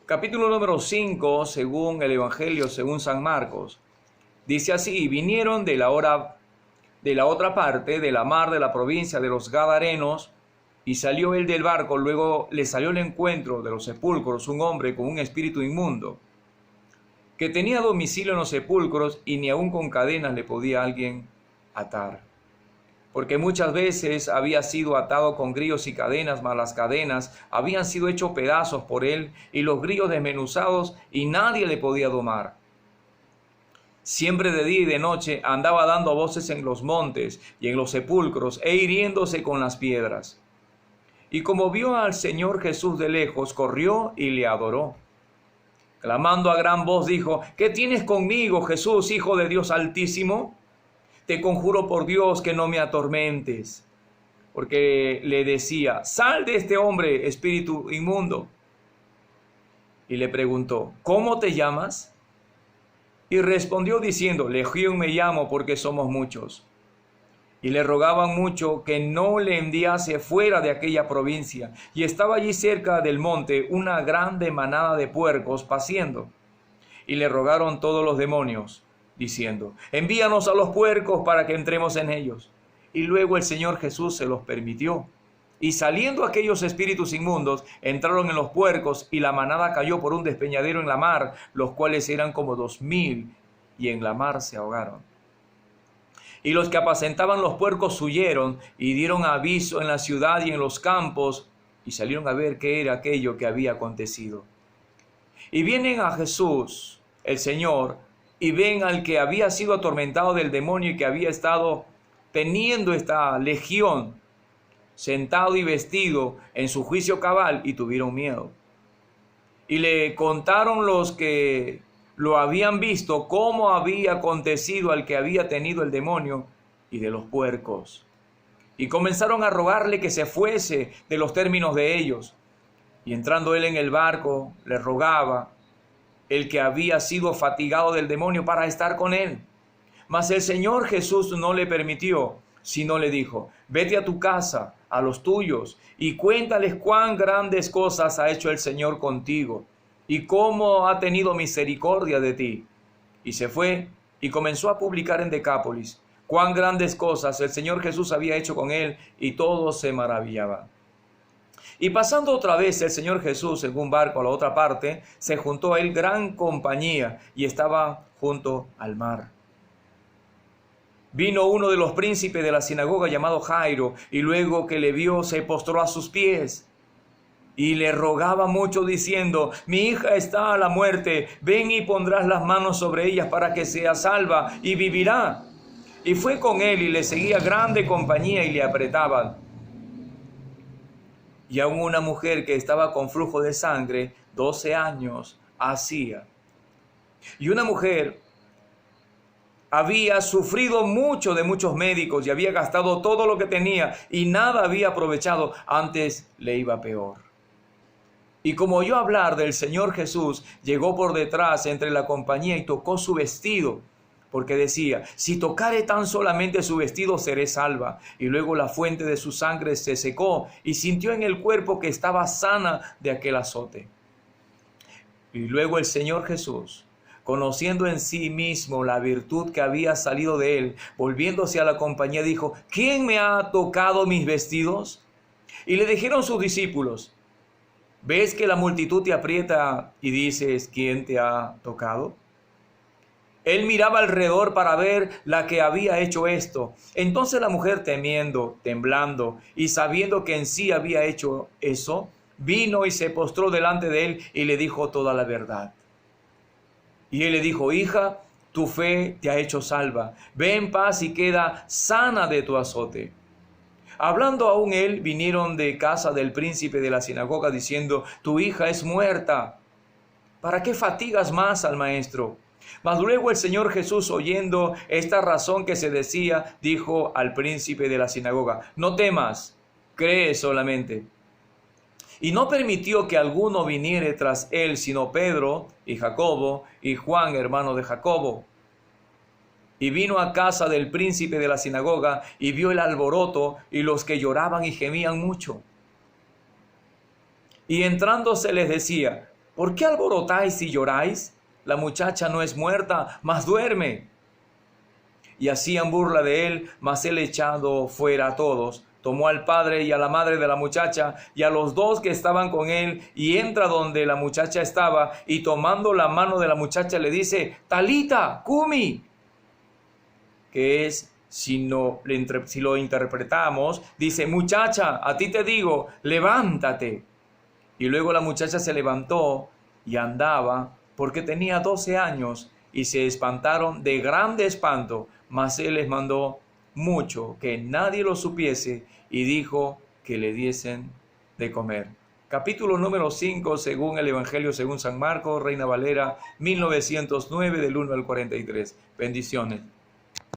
Capítulo número 5, según el Evangelio, según San Marcos. Dice así: vinieron de la otra parte de la mar de la provincia de los Gadarenos, y salió él del barco. Luego le salió al encuentro de los sepulcros un hombre con un espíritu inmundo, que tenía domicilio en los sepulcros, y ni aun con cadenas le podía alguien atar, porque muchas veces había sido atado con grillos y cadenas, mas las cadenas habían sido hechos pedazos por él, y los grillos desmenuzados, y nadie le podía domar. Siempre de día y de noche andaba dando voces en los montes y en los sepulcros, e hiriéndose con las piedras. Y como vio al Señor Jesús de lejos, corrió y le adoró. Clamando a gran voz dijo: ¿qué tienes conmigo, Jesús, Hijo de Dios Altísimo? Te conjuro por Dios que no me atormentes. Porque le decía: sal de este hombre, espíritu inmundo. Y le preguntó: ¿cómo te llamas? Y respondió diciendo: Legión me llamo, porque somos muchos. Y le rogaban mucho que no le enviase fuera de aquella provincia. Y estaba allí cerca del monte una grande manada de puercos paciendo. Y le rogaron todos los demonios, diciendo: envíanos a los puercos para que entremos en ellos. Y luego el Señor Jesús se los permitió. Y saliendo aquellos espíritus inmundos, entraron en los puercos, y la manada cayó por un despeñadero en la mar, los cuales eran como 2000, y en la mar se ahogaron. Y los que apacentaban los puercos huyeron, y dieron aviso en la ciudad y en los campos, y salieron a ver qué era aquello que había acontecido. Y vienen a Jesús, el Señor, y ven al que había sido atormentado del demonio y que había estado teniendo esta legión, sentado y vestido en su juicio cabal, y tuvieron miedo. Y le contaron los que lo habían visto cómo había acontecido al que había tenido el demonio y de los puercos. Y comenzaron a rogarle que se fuese de los términos de ellos. Y entrando él en el barco, le rogaba el que había sido fatigado del demonio para estar con él. Mas el Señor Jesús no le permitió, sino le dijo: vete a tu casa, a los tuyos, y cuéntales cuán grandes cosas ha hecho el Señor contigo, y cómo ha tenido misericordia de ti. Y se fue y comenzó a publicar en Decápolis cuán grandes cosas el Señor Jesús había hecho con él, y todos se maravillaban. Y pasando otra vez el Señor Jesús en un barco a la otra parte, se juntó a él gran compañía, y estaba junto al mar. Vino uno de los príncipes de la sinagoga llamado Jairo, y luego que le vio se postró a sus pies y le rogaba mucho diciendo: mi hija está a la muerte, ven y pondrás las manos sobre ella para que sea salva y vivirá. Y fue con él, y le seguía grande compañía, y le apretaban. Y aún una mujer que estaba con flujo de sangre 12 años hacía. Y una mujer había sufrido mucho de muchos médicos, y había gastado todo lo que tenía, y nada había aprovechado, antes le iba peor. Y como oyó hablar del Señor Jesús, llegó por detrás entre la compañía y tocó su vestido, porque decía: si tocare tan solamente su vestido, seré salva. Y luego la fuente de su sangre se secó, y sintió en el cuerpo que estaba sana de aquel azote. Y luego el Señor Jesús, conociendo en sí mismo la virtud que había salido de él, volviéndose a la compañía, dijo: ¿quién me ha tocado mis vestidos? Y le dijeron sus discípulos: ¿ves que la multitud te aprieta y dices: ¿quién te ha tocado? Él miraba alrededor para ver la que había hecho esto. Entonces la mujer, temiendo, temblando y sabiendo que en sí había hecho eso, vino y se postró delante de él y le dijo toda la verdad. Y él le dijo: hija, tu fe te ha hecho salva. Ve en paz y queda sana de tu azote. Hablando aún él, vinieron de casa del príncipe de la sinagoga diciendo: tu hija es muerta. ¿Para qué fatigas más al maestro? Mas luego el Señor Jesús, oyendo esta razón que se decía, dijo al príncipe de la sinagoga: no temas, cree solamente. Y no permitió que alguno viniere tras él, sino Pedro y Jacobo y Juan, hermano de Jacobo. Y vino a casa del príncipe de la sinagoga, y vio el alboroto y los que lloraban y gemían mucho. Y entrándose les decía: ¿por qué alborotáis y lloráis? La muchacha no es muerta, mas duerme. Y hacían burla de él, mas él, echado fuera a todos, tomó al padre y a la madre de la muchacha y a los dos que estaban con él, y entra donde la muchacha estaba, y tomando la mano de la muchacha le dice: Talita, cumi, que es, si lo interpretamos, dice: muchacha, a ti te digo, levántate. Y luego la muchacha se levantó y andaba, porque tenía 12 años, y se espantaron de grande espanto. Mas él les mandó mucho que nadie lo supiese, y dijo que le diesen de comer. Capítulo número 5, según el Evangelio según San Marcos, Reina Valera, 1909, del 1 al 43. Bendiciones.